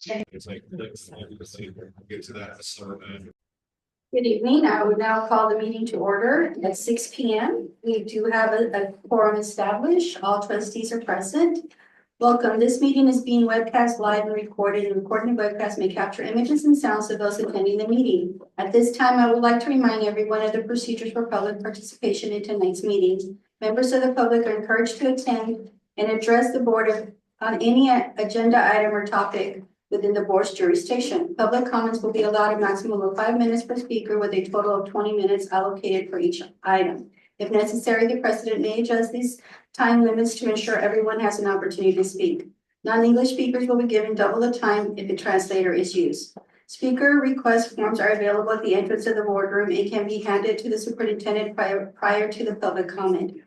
It's like, get to that. Good evening. I would now call the meeting to order at 6 p.m. We do have a quorum established. All trustees are present. Welcome. This meeting is being webcast live and recorded. The recording webcast may capture images and sounds of those attending the meeting. At this time, I would like to remind everyone of the procedures for public participation in tonight's meeting. Members of the public are encouraged to attend and address the board on any agenda item or topic within the board's jurisdiction. Public comments will be allowed a maximum of 5 minutes per speaker with a total of 20 minutes allocated for each item. If necessary, the president may adjust these time limits to ensure everyone has an opportunity to speak. Non-English speakers will be given double the time if a translator is used. Speaker request forms are available at the entrance of the boardroom and can be handed to the superintendent prior to the public comment.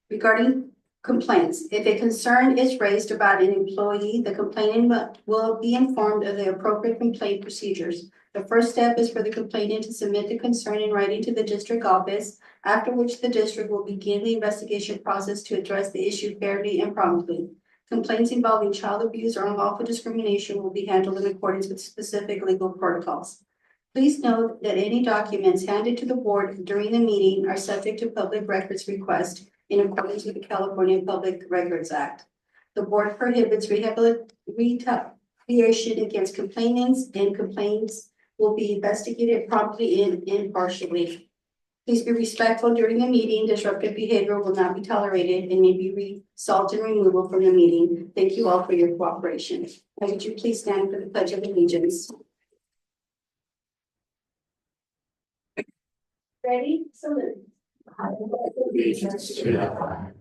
Regarding complaints. If a concern is raised about an employee, the complainant will be informed of the appropriate complaint procedures. The first step is for the complainant to submit the concern in writing to the district office, after which the district will begin the investigation process to address the issue fairly and promptly. Complaints involving child abuse or unlawful discrimination will be handled in accordance with specific legal protocols. Please note that any documents handed to the board during the meeting are subject to public records request in accordance with the California Public Records Act. The board prohibits retaliation against complainants, and complaints will be investigated promptly and impartially. Please be respectful during the meeting. Disruptive behavior will not be tolerated and may be resulting in removal from the meeting. Thank you all for your cooperation. Now, would you please stand for the Pledge of Allegiance? Ready? Salute. Allegiance to the flag,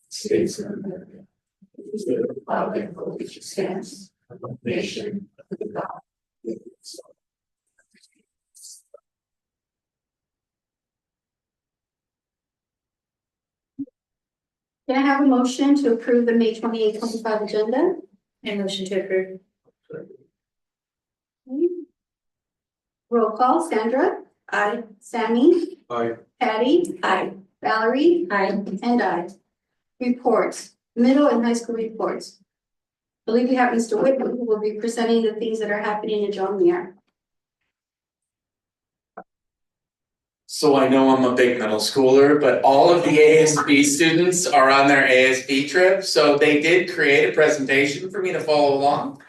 States of America, to the republic for which it stands, one nation, under God, indivisible. Can I have a motion to approve the May 28, 2025 agenda? A motion to approve. Roll call. Sandra? Aye. Sammy? Aye. Patty? Aye. Valerie? Aye. And I. Reports. Middle and high school reports. I believe we have Mr. Whitman who will be presenting the things that are happening in John Muir. So I know I'm a big middle schooler, but all of the ASB students are on their ASB trip. So they did create a presentation for me to follow along.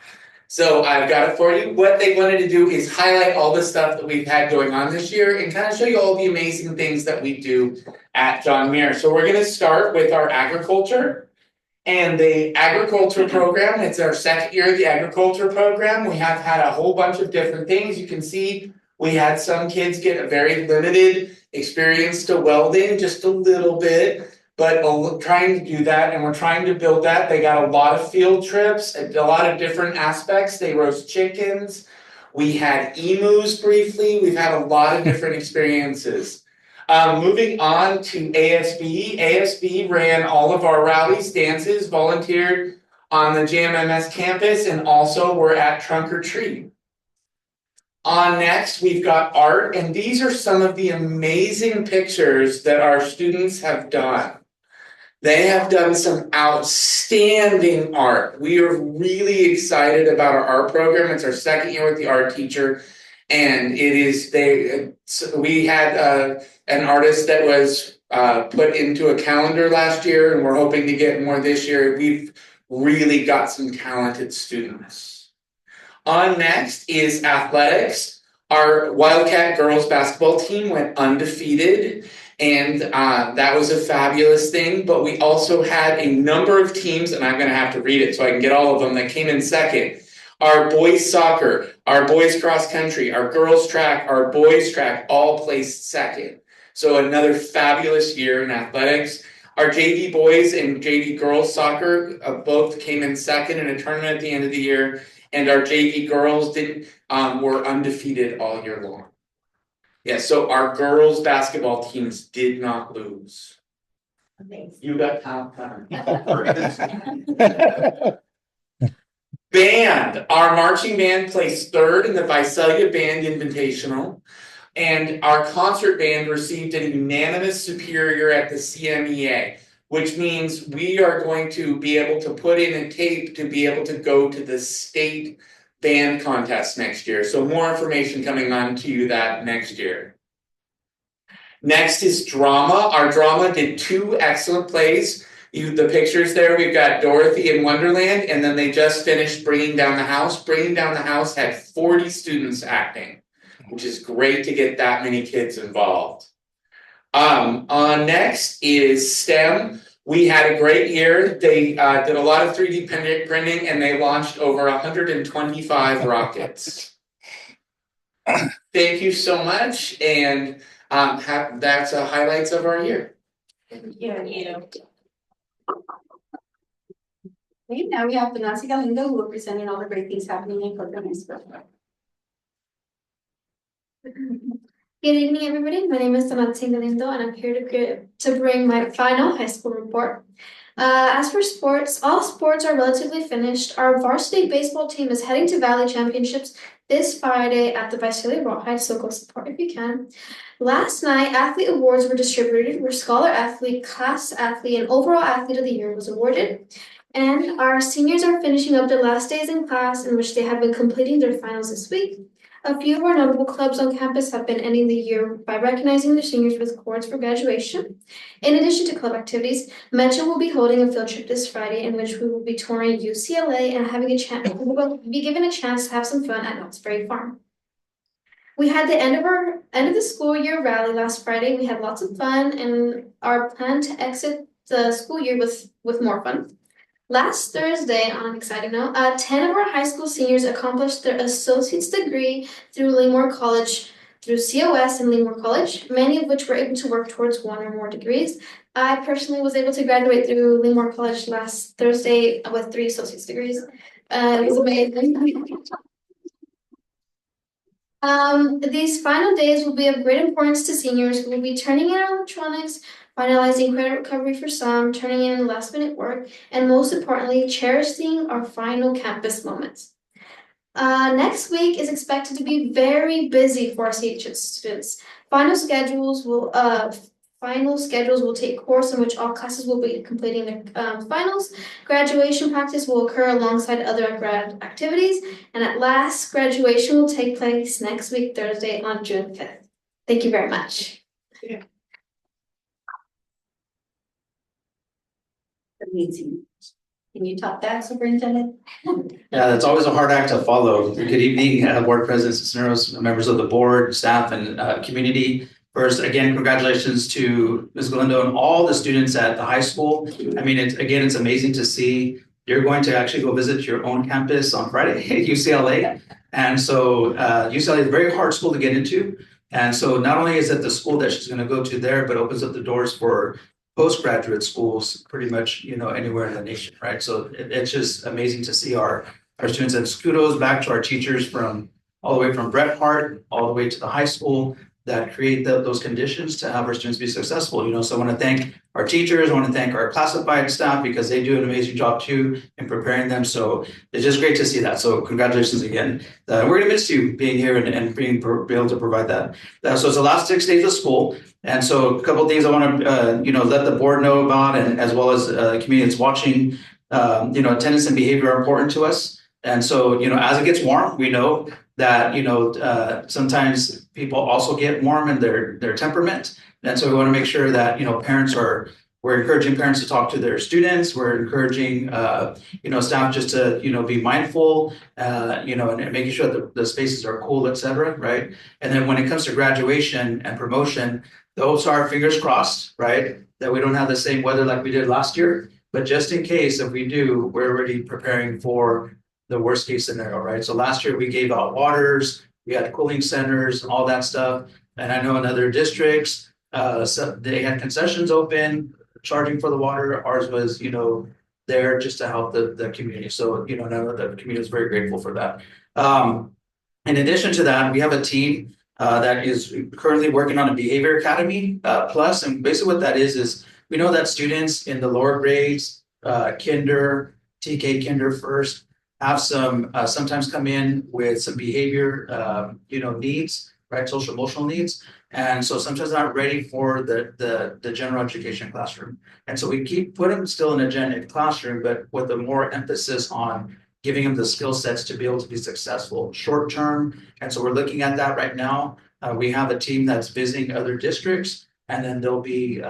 So I've got it for you. What they wanted to do is highlight all the stuff that we've had going on this year and kind of show you all the amazing things that we do at John Muir. So we're going to start with our agriculture and the agriculture program. It's our second year of the agriculture program. We have had a whole bunch of different things. You can see we had some kids get a very limited experience to welding, just a little bit. But trying to do that, and we're trying to build that. They got a lot of field trips, a lot of different aspects. They roast chickens. We had emus briefly. We've had a lot of different experiences. Moving on to ASB. ASB ran all of our rallies, dances, volunteered on the JMMS campus, and also we're at Trunk or Treat. On next, we've got art, and these are some of the amazing pictures that our students have done. They have done some outstanding art. We are really excited about our art program. It's our second year with the art teacher. And we had an artist that was put into a calendar last year, and we're hoping to get more this year. We've really got some talented students. On next is athletics. Our Wildcat girls basketball team went undefeated. And that was a fabulous thing, but we also had a number of teams, and I'm going to have to read it so I can get all of them, that came in second. Our boys soccer, our boys cross country, our girls track, our boys track all placed second. So another fabulous year in athletics. Our JV boys and JV girls soccer both came in second in a tournament at the end of the year, and our JV girls were undefeated all year long. Yeah, so our girls basketball teams did not lose. Amazing. You got top time. Band. Our marching band placed third in the Visalia Band Invitational. And our concert band received a unanimous superior at the CMEA, which means we are going to be able to put in a tape to be able to go to the state band contest next year. So more information coming on to you that next year. Next is drama. Our drama did 2 excellent plays. The pictures there, we've got Dorothy in Wonderland, and then they just finished Bringing Down the House. Bringing Down the House had 40 students acting, which is great to get that many kids involved. Next is STEM. We had a great year. They did a lot of 3D printing, and they launched over 125 rockets. Thank you so much, and that's highlights of our year. Yeah. Okay, now we have Nancy Galindo who will present all the great things happening in Coconut Grove. Good evening, everybody. My name is Nancy Galindo, and I'm here to bring my final high school report. As for sports, all sports are relatively finished. Our varsity baseball team is heading to Valley Championships this Friday at the Visalia Rawhide, so go support if you can. Last night, athlete awards were distributed, where Scholar Athlete, Class Athlete, and Overall Athlete of the Year was awarded. And our seniors are finishing up their last days in class, in which they have been completing their finals this week. A few of our notable clubs on campus have been ending the year by recognizing their seniors with awards for graduation. In addition to club activities, Mention will be holding a field trip this Friday in which we will be touring UCLA and we will be given a chance to have some fun at Knott's Berry Farm. We had the end of the school year rally last Friday. We had lots of fun and are planned to exit the school year with more fun. Last Thursday, on an exciting note, 10 of our high school seniors accomplished their associate's degree through Lemoore College, through COS and Lemoore College, many of which were able to work towards 1 or more degrees. I personally was able to graduate through Lemoore College last Thursday with 3 associate's degrees. It was amazing. These final days will be of great importance to seniors who will be turning in our electronics, finalizing credit recovery for some, turning in last-minute work, and most importantly, cherishing our final campus moments. Next week is expected to be very busy for our CJUSD students. Final schedules will take course in which all classes will be completing their finals. Graduation practice will occur alongside other grad activities, and at last, graduation will take place next week, Thursday, on June 5th. Thank you very much. Amazing. Can you top that, Superintendent? Yeah, that's always a hard act to follow. Good evening, board presidents, Cisneros, members of the board, staff, and community. First, again, congratulations to Ms. Galindo and all the students at the high school. I mean, it's amazing to see you're going to actually go visit your own campus on Friday at UCLA. And so UCLA is a very hard school to get into. And so not only is it the school that she's going to go to there, but opens up the doors for postgraduate schools pretty much, anywhere in the nation, right? So it's just amazing to see our students, and kudos back to our teachers from all the way from Bret Hart all the way to the high school that create those conditions to have our students be successful. So I want to thank our teachers, I want to thank our classified staff because they do an amazing job too in preparing them. So it's just great to see that. So congratulations again. We're going to miss you being here and being able to provide that. So it's the last 6 days of school. And so a couple of things I want to, let the board know about, and as well as the community that's watching, attendance and behavior are important to us. And so, as it gets warm, we know that, sometimes people also get warm in their temperament. And so we want to make sure that, we're encouraging parents to talk to their students. We're encouraging, staff just to, be mindful, and making sure that the spaces are cool, et cetera, right? And then when it comes to graduation and promotion, those are fingers crossed, right? That we don't have the same weather like we did last year. But just in case, if we do, we're already preparing for the worst case scenario, right? So last year we gave out waters, we had cooling centers, all that stuff. And I know in other districts, so they had concessions open, charging for the water. Ours was, there just to help the community. So, the community is very grateful for that. In addition to that, we have a team that is currently working on a behavior academy plus, and basically what that is we know that students in the lower grades, kinder, TK, kinder first, have some sometimes come in with some behavior, needs, right? Social emotional needs. And so sometimes not ready for the general education classroom. And so we put them still in a gen ed classroom, but with a more emphasis on giving them the skill sets to be able to be successful short term. And so we're looking at that right now. We have a team that's visiting other districts, and then they'll be,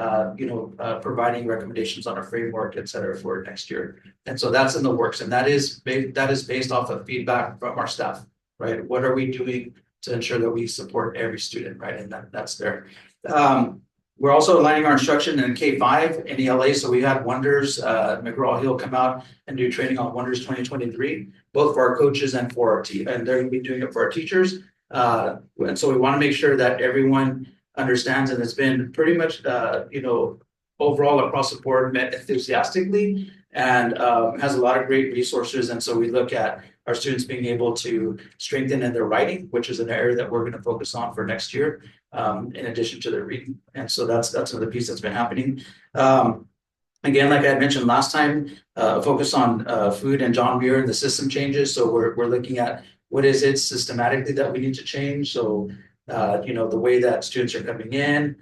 providing recommendations on a framework, et cetera, for next year. And so that's in the works, and that is based off of feedback from our staff, right? What are we doing to ensure that we support every student, right? And that's there. We're also aligning our instruction in K-5 in ELA. So we had Wonders, McGraw-Hill come out and do training on Wonders 2023, both for our coaches and for our team, and they're gonna be doing it for our teachers. And so we want to make sure that everyone understands, and it's been pretty much, overall across the board met enthusiastically, and has a lot of great resources. And so we look at our students being able to strengthen in their writing, which is an area that we're going to focus on for next year, in addition to their reading. And so that's another piece that's been happening. Again, like I had mentioned last time, focus on food and John Muir and the system changes. So we're looking at what is it systematically that we need to change. So the way that students are coming in,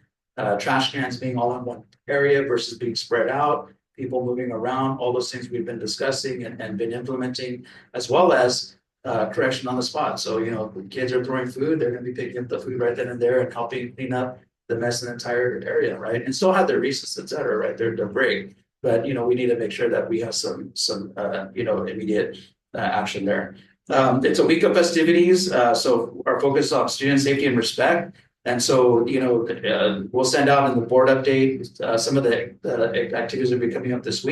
trash cans being all in one area versus being spread out, people moving around, all those things we've been discussing and been implementing, as well as correction on the spot. So, the kids are throwing food, they're going to be picking up the food right then and there and helping clean up the mess in the entire area, right? And still have their recess, et cetera, right? Their break. But, we need to make sure that we have some immediate action there. It's a week of festivities, so our focus is on student safety and respect. And so, we'll send out in the board update some of the activities that will be coming up this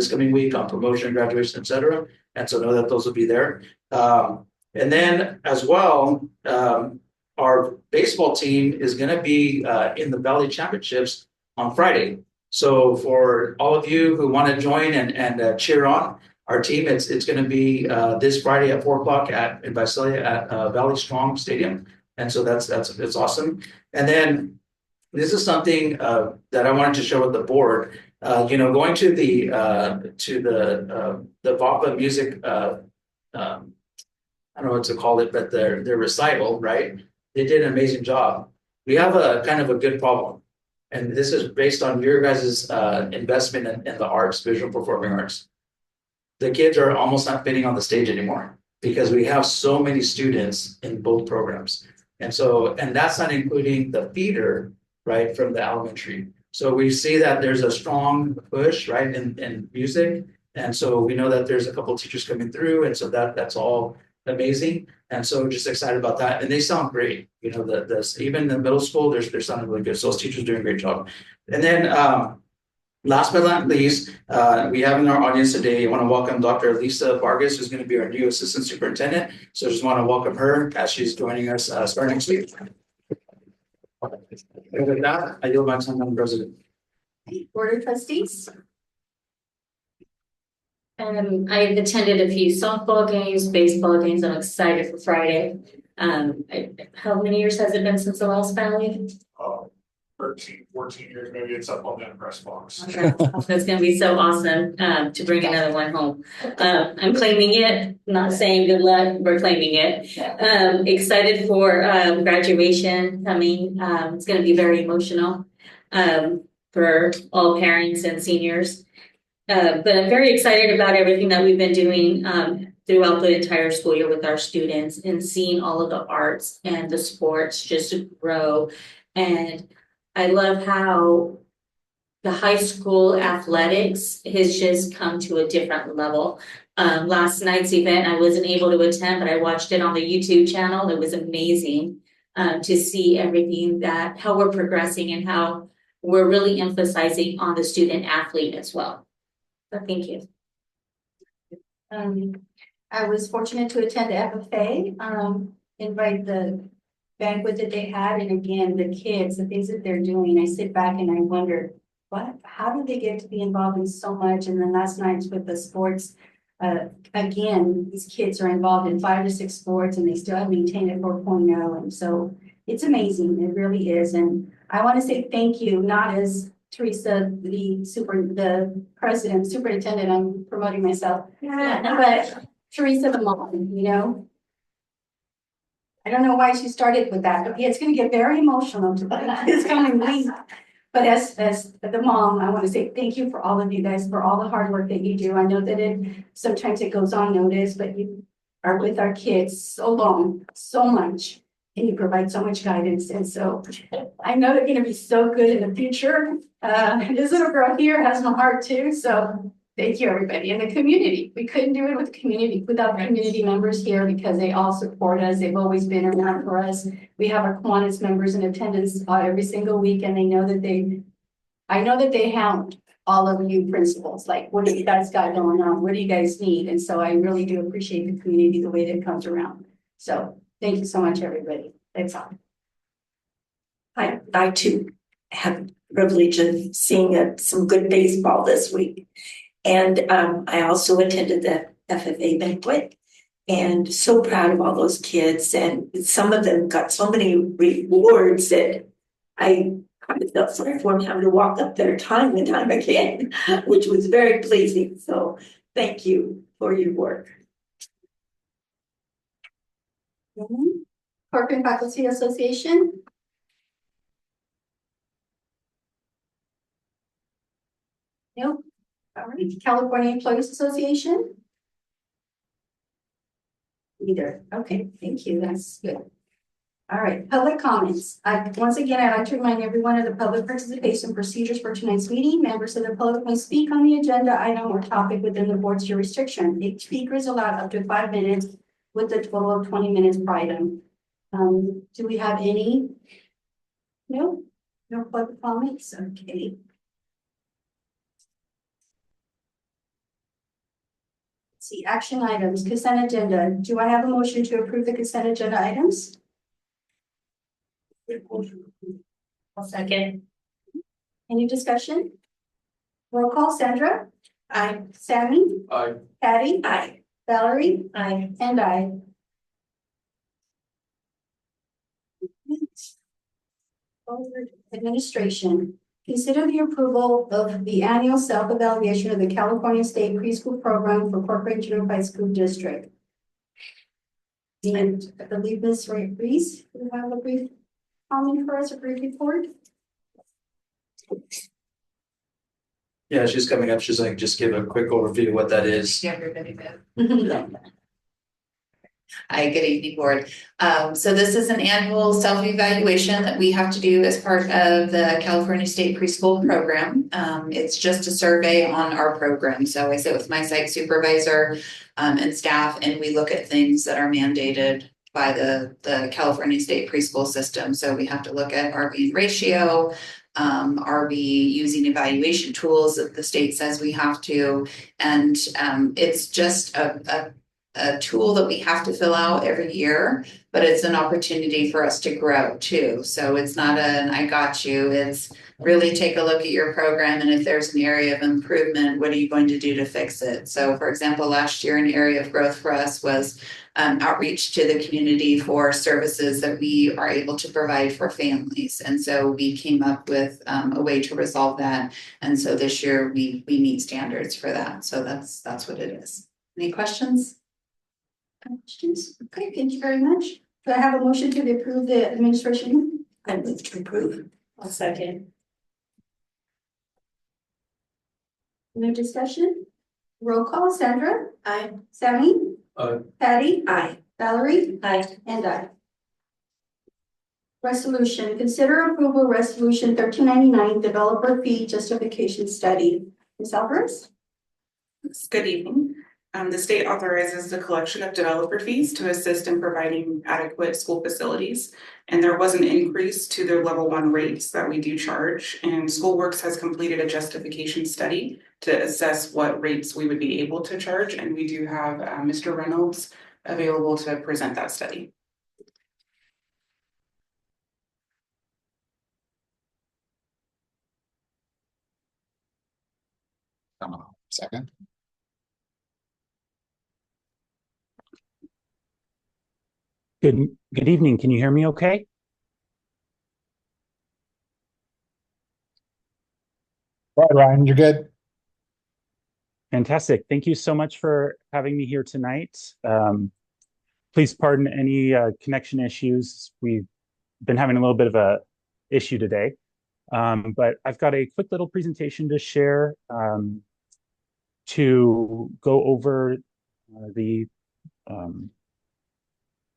coming week on promotion, graduation, et cetera. And so know that those will be there. And then as well, our baseball team is going to be in the Valley Championships on Friday. So for all of you who want to join and cheer on our team, it's going to be this Friday at 4:00 in Visalia at Valley Strong Stadium. And so it's awesome. And then this is something that I wanted to show with the board. Going to the VAPA music, I don't know what to call it, but their recital, right? They did an amazing job. We have a kind of a good problem, and this is based on your guys' investment in the arts, visual performing arts. The kids are almost not fitting on the stage anymore because we have so many students in both programs. And that's not including the feeder, right, from the elementary. So we see that there's a strong push, right, in music. And so we know that there's a couple of teachers coming through. And so that's all amazing. And so just excited about that. And they sound great. Even in the middle school, they're sounding really good. So those teachers are doing a great job. And then last but not least, we have in our audience today, I want to welcome Dr. Lisa Vargas, who's going to be our new assistant superintendent. So I just want to welcome her as she's joining us starting next week. And with that, I yield my time, Madam President. Board of Trustees. I've attended a few softball games, baseball games. I'm excited for Friday. How many years has it been since the last Valley? 13, 14 years, maybe it's up on that press box. Okay. That's going to be so awesome to bring another one home. I'm claiming it, not saying good luck, we're claiming it. Excited for graduation coming. It's going to be very emotional for all parents and seniors. But I'm very excited about everything that we've been doing throughout the entire school year with our students and seeing all of the arts and the sports just grow. And I love how the high school athletics has just come to a different level. Last night's event, I wasn't able to attend, but I watched it on the YouTube channel. It was amazing to see everything how we're progressing and how we're really emphasizing on the student athlete as well. So thank you. I was fortunate to attend the FFA, invite the banquet that they had, and again, the kids, the things that they're doing, I sit back and I wonder, how do they get to be involved in so much? And then last night with the sports, again, these kids are involved in 5 to 6 sports and they still have maintained at 4.0. And so it's amazing, it really is. And I want to say thank you, not as Teresa, the superintendent, I'm promoting myself, but Teresa the mom, I don't know why she started with that, but yeah, it's going to get very emotional this coming week. But as the mom, I want to say thank you for all of you guys, for all the hard work that you do. I know that sometimes it goes unnoticed, but you are with our kids so long, so much, and you provide so much guidance. And so I know they're gonna be so good in the future. This little girl here has my heart too, so thank you, everybody, and the community. We couldn't do it with the community, without the community members here, because they all support us. They've always been around for us. We have our Kiwanis members in attendance every single week, and they know that I know that they hound all of you principals, like, what do you guys got going on? What do you guys need? And so I really do appreciate the community, the way that it comes around. So thank you so much, everybody. That's all. I too had the privilege of seeing some good baseball this week. And I also attended the FFA banquet, and so proud of all those kids. And some of them got so many rewards that I felt sorry for them having to walk up there time and time again, which was very pleasing. So thank you for your work. Corporate Faculty Association. Nope. All right. California Employees Association. Neither. Okay, thank you. That's good. All right, public comments. Once again, I'd like to remind everyone of the public participation procedures for tonight's meeting. Members of the public may speak on the agenda item or topic within the board's jurisdiction. Each speaker is allowed up to 5 minutes with a total of 20 minutes per item. Do we have any? No? No public comments? Okay. Let's see, action items, consent agenda. Do I have a motion to approve the consent agenda items? I'll second. Any discussion? Roll call, Sandra? Aye. Sammy? Aye. Patty? Aye. Valerie? Aye. And I. Administration. Consider the approval of the annual self-evaluation of the California State Preschool Program for Corporate Unified School District. And I believe Ms. Reese, you have a brief comment for us, a brief report? Yeah, she's coming up. She's like, just give a quick overview of what that is. Yeah, everybody did. Hi, good evening, board. So this is an annual self-evaluation that we have to do as part of the California State Preschool Program. It's just a survey on our program. So I sit with my site supervisor and staff, and we look at things that are mandated by the California State Preschool system. So we have to look at are we in ratio? Are we using evaluation tools that the state says we have to? And it's just a tool that we have to fill out every year, but it's an opportunity for us to grow too. So it's not an I got you, it's really take a look at your program, and if there's an area of improvement, what are you going to do to fix it? So for example, last year an area of growth for us was outreach to the community for services that we are able to provide for families. And so we came up with a way to resolve that. And so this year we meet standards for that. So that's what it is. Any questions? Questions? Okay, thank you very much. Do I have a motion to approve the administration? I move to approve. I'll second. No discussion? Roll call, Sandra? Aye. Sammy? Aye. Patty? Aye. Valerie? Aye. And I. Resolution, consider approval resolution 1399, developer fee justification study. Ms. Alvarez? Good evening. The state authorizes the collection of developer fees to assist in providing adequate school facilities. And there was an increase to the level 1 rates that we do charge. And SchoolWorks has completed a justification study to assess what rates we would be able to charge. And we do have Mr. Reynolds available to present that study. Second. Good evening. Can you hear me okay? Right, Ryan, you're good. Fantastic. Thank you so much for having me here tonight. Please pardon any connection issues. We've been having a little bit of a issue today. But I've got a quick little presentation to share to go over the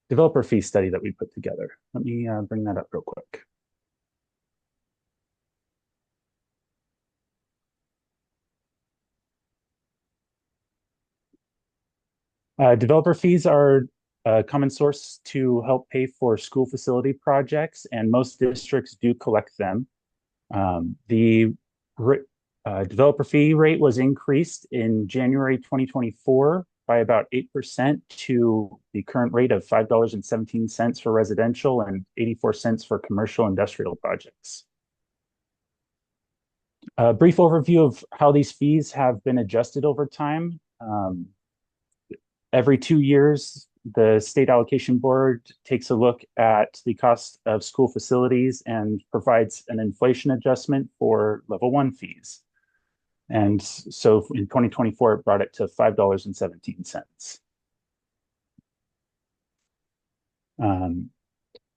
developer fee study that we put together. Let me bring that up real quick. Developer fees are a common source to help pay for school facility projects, and most districts do collect them. The developer fee rate was increased in January 2024 by about 8% to the current rate of $5.17 for residential and 84 cents for commercial industrial projects. A brief overview of how these fees have been adjusted over time. Every 2 years, the State Allocation Board takes a look at the cost of school facilities and provides an inflation adjustment for level 1 fees. And so in 2024, it brought it to $5.17.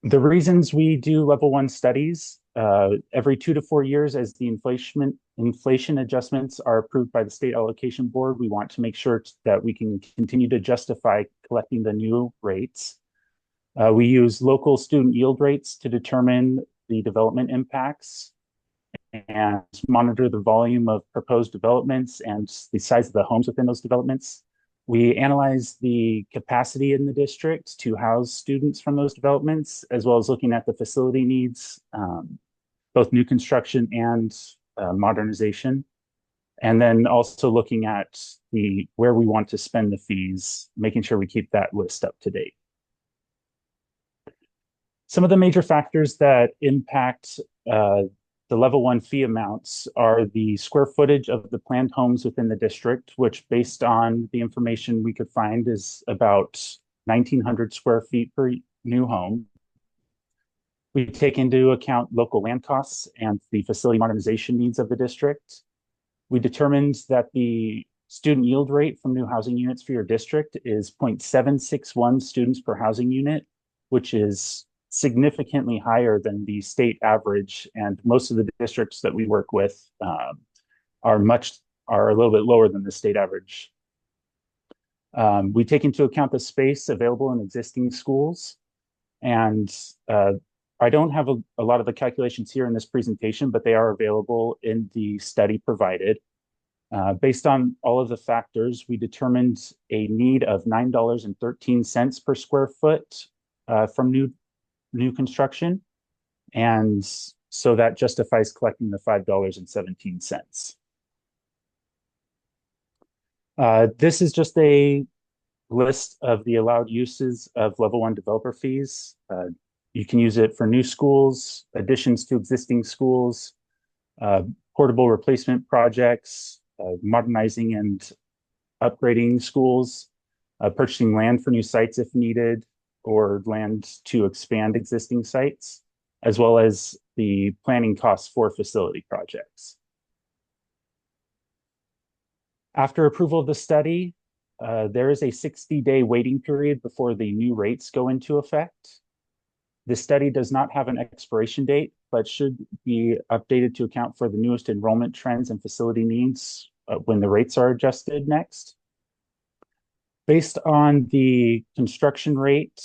The reasons we do level 1 studies, every 2 to 4 years as the inflation adjustments are approved by the State Allocation Board, we want to make sure that we can continue to justify collecting the new rates. We use local student yield rates to determine the development impacts and monitor the volume of proposed developments and the size of the homes within those developments. We analyze the capacity in the district to house students from those developments, as well as looking at the facility needs, both new construction and modernization. And then also looking at where we want to spend the fees, making sure we keep that list up to date. Some of the major factors that impact the level 1 fee amounts are the square footage of the planned homes within the district, which based on the information we could find is about 1,900 square feet per new home. We take into account local land costs and the facility modernization needs of the district. We determined that the student yield rate from new housing units for your district is 0.761 students per housing unit, which is significantly higher than the state average, and most of the districts that we work with are a little bit lower than the state average. We take into account the space available in existing schools, and I don't have a lot of the calculations here in this presentation, but they are available in the study provided. Based on all of the factors, we determined a need of $9.13 per square foot from new construction. And so that justifies collecting the $5.17. This is just a list of the allowed uses of level 1 developer fees. You can use it for new schools, additions to existing schools, portable replacement projects, modernizing and upgrading schools, purchasing land for new sites if needed, or land to expand existing sites, as well as the planning costs for facility projects. After approval of the study, there is a 60-day waiting period before the new rates go into effect. The study does not have an expiration date, but should be updated to account for the newest enrollment trends and facility needs when the rates are adjusted next. Based on the construction rate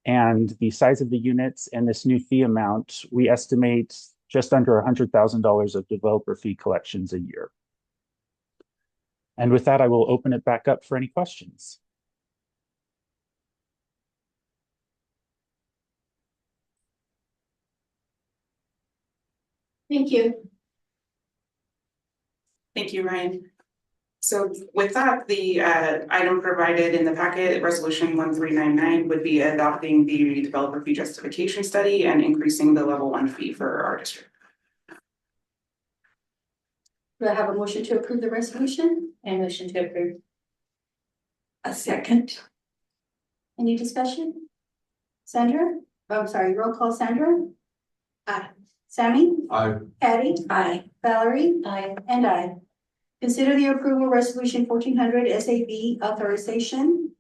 and the size of the units and this new fee amount, we estimate just under $100,000 of developer fee collections a year. And with that, I will open it back up for any questions. Thank you. Thank you, Ryan. So with that, the item provided in the packet, resolution 1399, would be adopting the developer fee justification study and increasing the level 1 fee for our district. Do I have a motion to approve the resolution? I motion to approve. A second. Any discussion? Sandra? Oh, I'm sorry, roll call. Sandra? Aye. Sammy? Aye. Patty? Aye. Valerie? Aye. And I. Consider the approval resolution 1400 SAB authorization.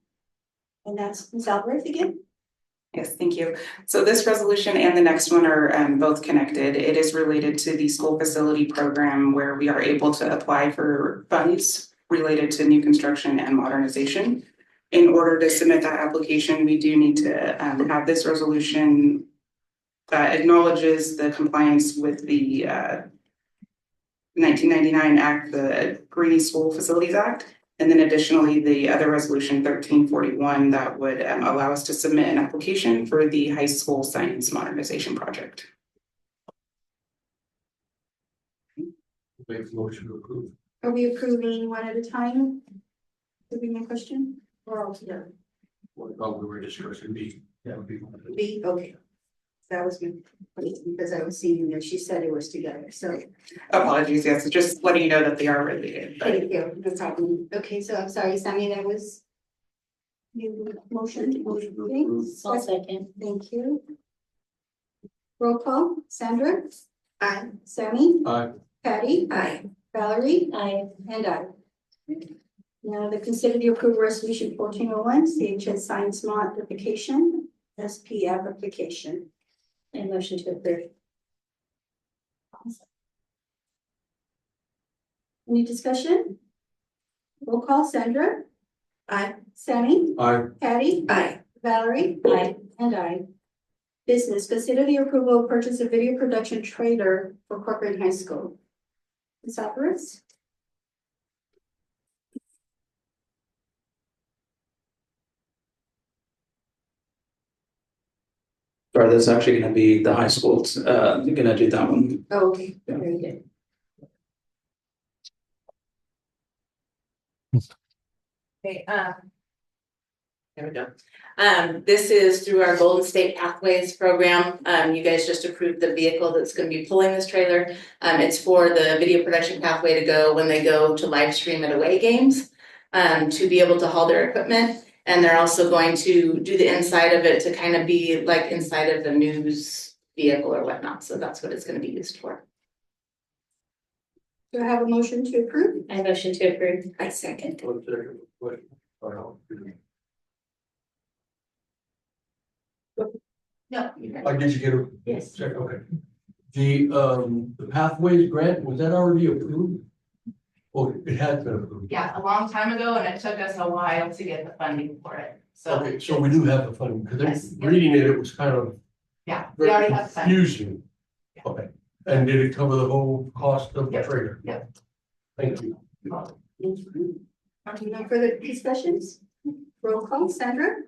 And that's Ms. Alvarez again. Yes, thank you. So this resolution and the next one are both connected. It is related to the school facility program where we are able to apply for funds related to new construction and modernization. In order to submit that application, we do need to have this resolution that acknowledges the compliance with the 1999 Act, the Green School Facilities Act. And then additionally, the other resolution 1341 that would allow us to submit an application for the high school science modernization project. Make the motion to approve. Are we approving one at a time? Would be my question, or all together? What about we were discussing B? That would be. B, okay. That was me, because I was seeing that she said it was together, so. Apologies, yes, just letting you know that they are related. But Thank you, no problem. Okay, so I'm sorry, Sammy, that was. You motion, thanks. I'll second. Thank you. Roll call, Sandra? Aye. Sammy? Aye. Patty? Aye. Valerie? Aye. And I. Now, the consider the approval resolution 1401, CHS Science Modification, SP application. And motion to approve. Any discussion? Roll call, Sandra? Aye. Sammy? Aye. Patty? Aye. Valerie? Aye. And I. Business, consider the approval of purchase of video production trailer for Corcoran High School. Ms. Alvarez? Or that's actually gonna be the high school, gonna do that one. Oh, okay, very good. Okay, there we go. This is through our Golden State Pathways program. You guys just approved the vehicle that's gonna be pulling this trailer. It's for the video production pathway to go when they go to live stream at away games, to be able to haul their equipment. And they're also going to do the inside of it to kind of be like inside of the news vehicle or whatnot. So that's what it's gonna be used for. Do I have a motion to approve? I motion to approve. I second. No. Did you get a? Yes. Check, okay. The pathways grant, was that already approved? Oh, it has been approved. Yeah, a long time ago, and it took us a while to get the funding for it, so. Okay, so we do have the funding, because Yes. reading it, it was kind of Yeah, we already have the funding. confusing. Okay, and did it cover the whole cost of the Yep. trailer? Yep. Thank you. No further discussions? Roll call, Sandra?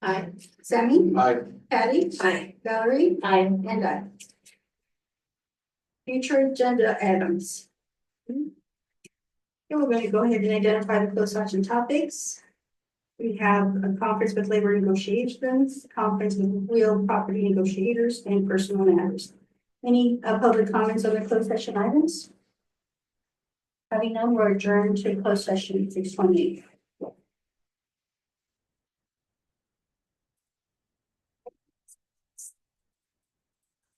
Aye. Sammy? Aye. Patty? Aye. Valerie? Aye. And I. Future agenda items. Okay, we're going to go ahead and identify the closed session topics. We have a conference with labor negotiations, conference with real property negotiators, and personal matters. Any public comments on the closed session items? Having none, we're adjourned to closed session 6:28.